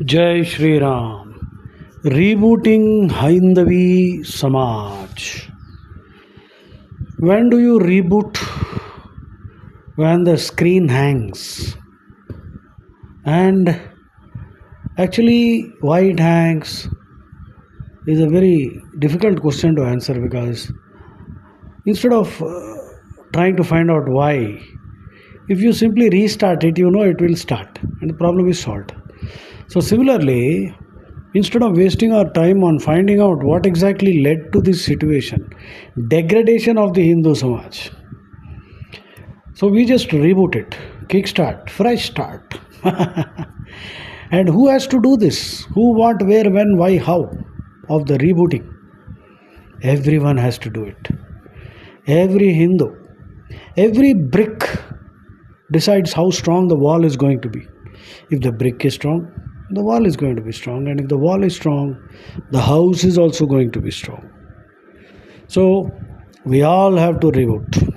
Jai Shri Ram. Rebooting Haindavi Samaj. When do you reboot? When the screen hangs. And actually, why it hangs is a very difficult question to answer, because instead of trying to find out why, if you simply restart it, it will start and the problem is solved. So similarly, instead of wasting our time on finding out what exactly led to this situation, degradation of the Hindu Samaj, so we just reboot it, kickstart, fresh start. And who has to do this? Who, what, where, when, why, how of the rebooting? Everyone has to do it. Every Hindu, every brick decides how strong the wall is going to be. If the brick is strong, the wall is going to be strong, and if the wall is strong, the house is also going to be strong. So we all have to reboot.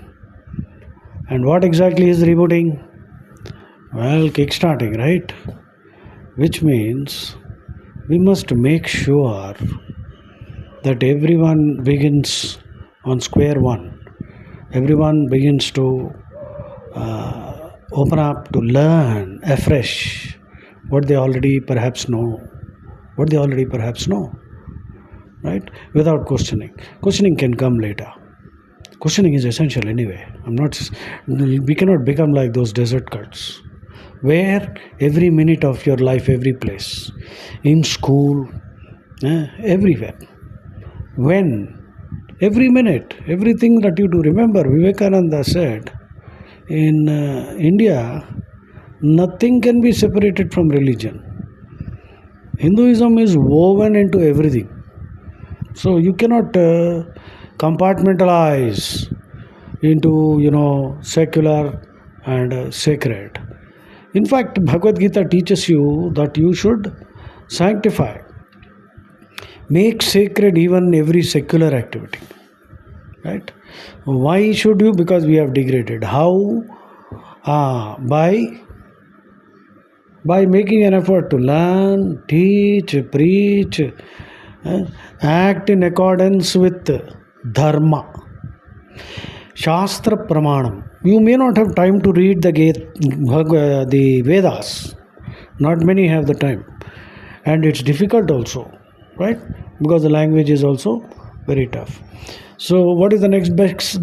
And what exactly is rebooting? Well, kickstarting, right? Which means we must make sure that everyone begins on square one. Everyone begins to open up to learn afresh what they already perhaps know. Right? Without questioning. Questioning can come later. Questioning is essential anyway. We cannot become like those desert cults, where every minute of your life, every place, in school, everywhere, every minute, everything that you do. Remember, Vivekananda said, in India, nothing can be separated from religion. Hinduism is woven into everything. So you cannot compartmentalize into, secular and sacred. In fact, Bhagavad Gita teaches you that you should sanctify, make sacred even every secular activity. Right? Why should you? Because we have degraded. How? By making an effort to learn, teach, preach, act in accordance with dharma, shastra pramanam. You may not have time to read the Vedas. Not many have the time, and it's difficult also, right? Because the language is also very tough. So what is the next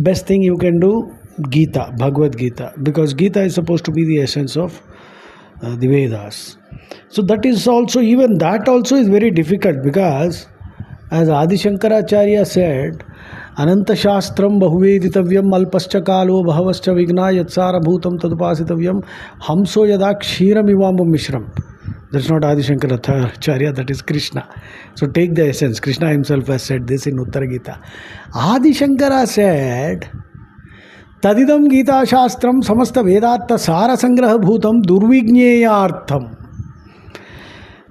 best thing you can do? Gita, Bhagavad Gita, because Gita is supposed to be the essence of the Vedas. So that is also is very difficult, because as Adi Shankaracharya said, Ananta Shastram Bahuvedittavyam Alpascha Kalo Bhavascha Vigna Yatsara Bhutam Tadupasitavyam Hamso Yada Kshiram Ivamam Mishram. That's not Adi Shankaracharya, that is Krishna. So take the essence. Krishna himself has said this in Uttara Gita. Adi Shankara said, Tadidam Gita Shastram Samasta Vedatta Sara Sangraha Bhutam Durvigneyartham.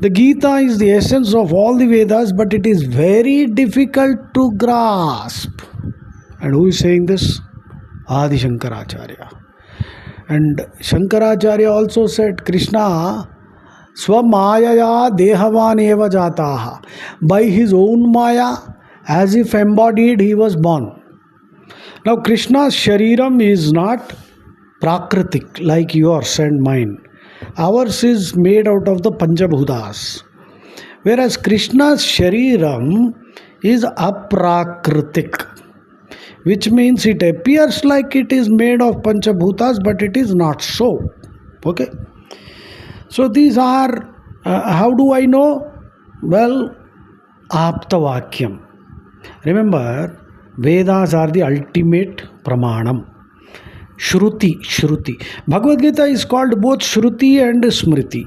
The Gita is the essence of all the Vedas, but it is very difficult to grasp. And who is saying this? Adi Shankaracharya. And Shankaracharya also said, Krishna Swamayaya Dehavan Eva Jataha. By his own Maya, as if embodied, he was born. Now Krishna's Shariram is not Prakritik like yours and mine. Ours is made out of the Panchabhutas. Whereas Krishna's Shariram is Aprakritik, which means it appears like it is made of Panchabhutas, but it is not so. Okay? So these are, how do I know? Well, Aptavakyam. Remember, Vedas are the ultimate pramanam. Shruti. Bhagavad Gita is called both Shruti and Smriti.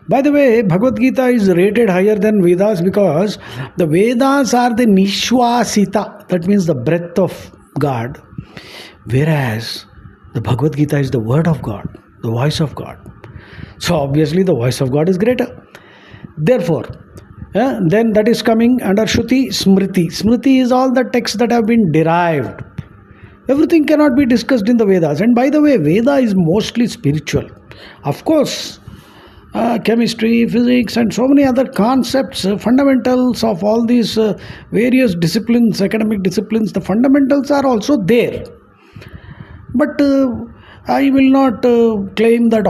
By the way, Bhagavad Gita is rated higher than Vedas because the Vedas are the Nishwasita, that means the breath of God, whereas the Bhagavad Gita is the word of God, the voice of God. So obviously the voice of God is greater. Therefore, then that is coming under Shruti, Smriti. Smriti is all the texts that have been derived. Everything cannot be discussed in the Vedas. And by the way, Veda is mostly spiritual. Of course, chemistry, physics, and so many other concepts, fundamentals of all these various disciplines, academic disciplines. The fundamentals are also there. But I will not claim that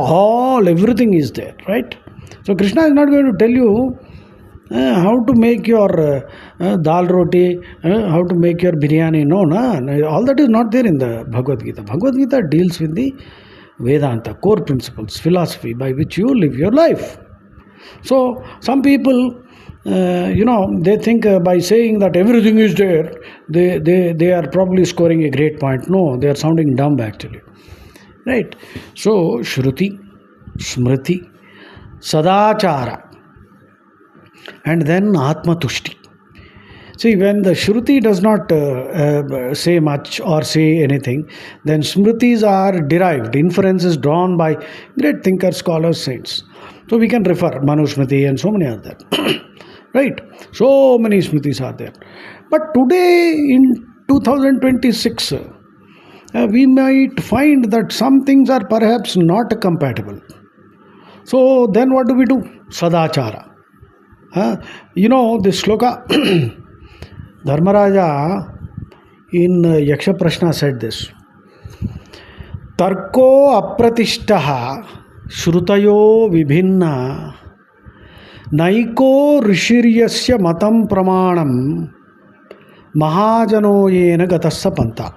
everything is there, right? So Krishna is not going to tell you how to make your dal roti, how to make your biryani. No, all that is not there in the Bhagavad Gita. Bhagavad Gita deals with the Vedanta, core principles, philosophy by which you live your life. So some people, they think by saying that everything is there, they are probably scoring a great point. No, they are sounding dumb actually. Right? So Shruti, Smriti, Sadachara, and then Atma Tushti. See, when the Shruti does not say much or say anything, then Smritis are derived, inferences drawn by great thinkers, scholars, saints. So we can refer Manusmriti and so many other. Right? So many Smritis are there. But today in 2026, we might find that some things are perhaps not compatible. So then what do we do? Sadachara. This sloka, Dharmaraja in Yaksha Prashna said this. Tarko apratishtaha shrutayo vibhinna naiko rishiryasya matam pramanam mahajano yena gatassa panta.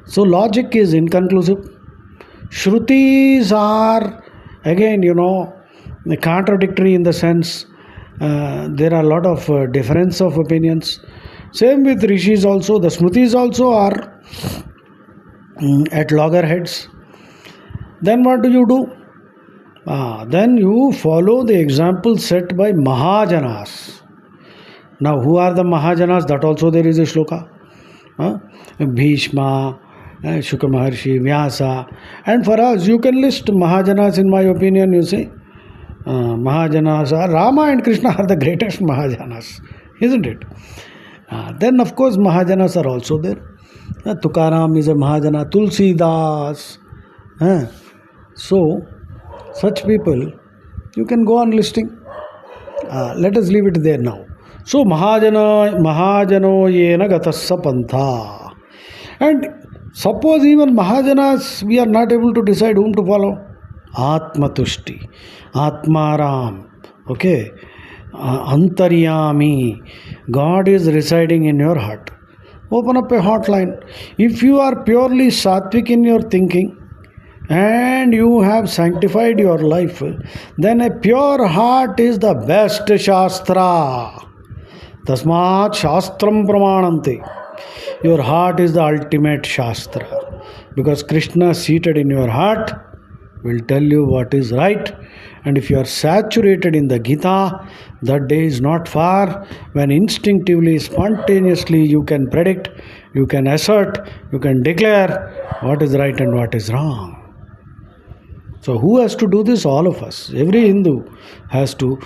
So logic is inconclusive. Shrutis are again, contradictory in the sense there are a lot of difference of opinions. Same with rishis also. The smritis also are at loggerheads. Then what do? Then you follow the example set by Mahajanas. Now who are the Mahajanas? That also there is a shloka. Bhishma, Shukra Maharshi, Vyasa. And for us, you can list Mahajanas in my opinion, you see. Mahajanas are, Rama and Krishna are the greatest Mahajanas, isn't it? Then of course Mahajanas are also there. Tukaram is a Mahajana, Tulsidas. So, such people, you can go on listing. Let us leave it there now. So, Mahajano yena gatassa pantha. And suppose even Mahajanas, we are not able to decide whom to follow. Atma Tushti, Atmaram, okay, Antaryami, God is residing in your heart. Open up a hotline. If you are purely sattvic in your thinking and you have sanctified your life, then a pure heart is the best Shastra. Tasmat Shastram Pramanante. Your heart is the ultimate Shastra. Because Krishna seated in your heart will tell you what is right. And if you are saturated in the Gita, that day is not far when instinctively, spontaneously you can predict, you can assert, you can declare what is right and what is wrong. So who has to do this? All of us. Every Hindu has to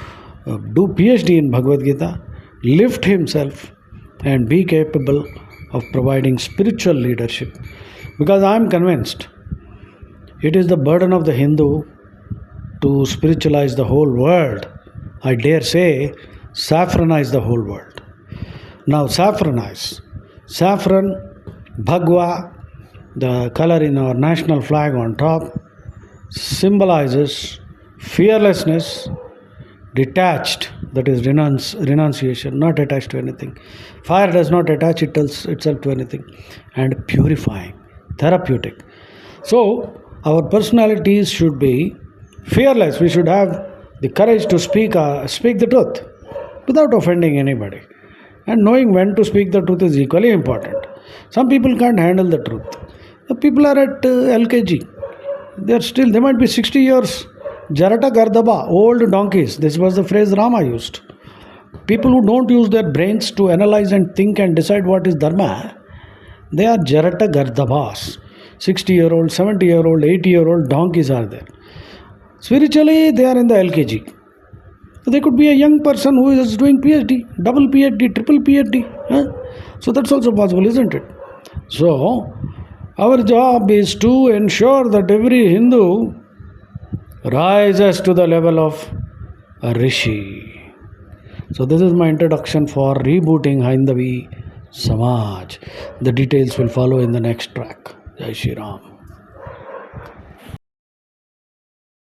do PhD in Bhagavad Gita, lift himself and be capable of providing spiritual leadership. Because I am convinced it is the burden of the Hindu to spiritualize the whole world. I dare say, saffronize the whole world. Now, saffronize. Saffron, Bhagwa, the color in our national flag on top, symbolizes fearlessness, detached, that is renunciation, not attached to anything. Fire does not attach itself to anything. And purifying, therapeutic. So, our personalities should be fearless. We should have the courage to speak the truth without offending anybody. And knowing when to speak the truth is equally important. Some people can't handle the truth. The people are at LKG. They might be 60 years. Jarata Gardaba, old donkeys. This was the phrase Rama used. People who don't use their brains to analyze and think and decide what is Dharma, they are Jarata Gardabas. 60-year-old, 70-year-old, 80-year-old donkeys are there. Spiritually, they are in the LKG. So they could be a young person who is doing PhD, double PhD, triple PhD. So that's also possible, isn't it? So, our job is to ensure that every Hindu rises to the level of a rishi. So this is my introduction for rebooting Haindavi Samaj. The details will follow in the next track. Jai Shri Ram.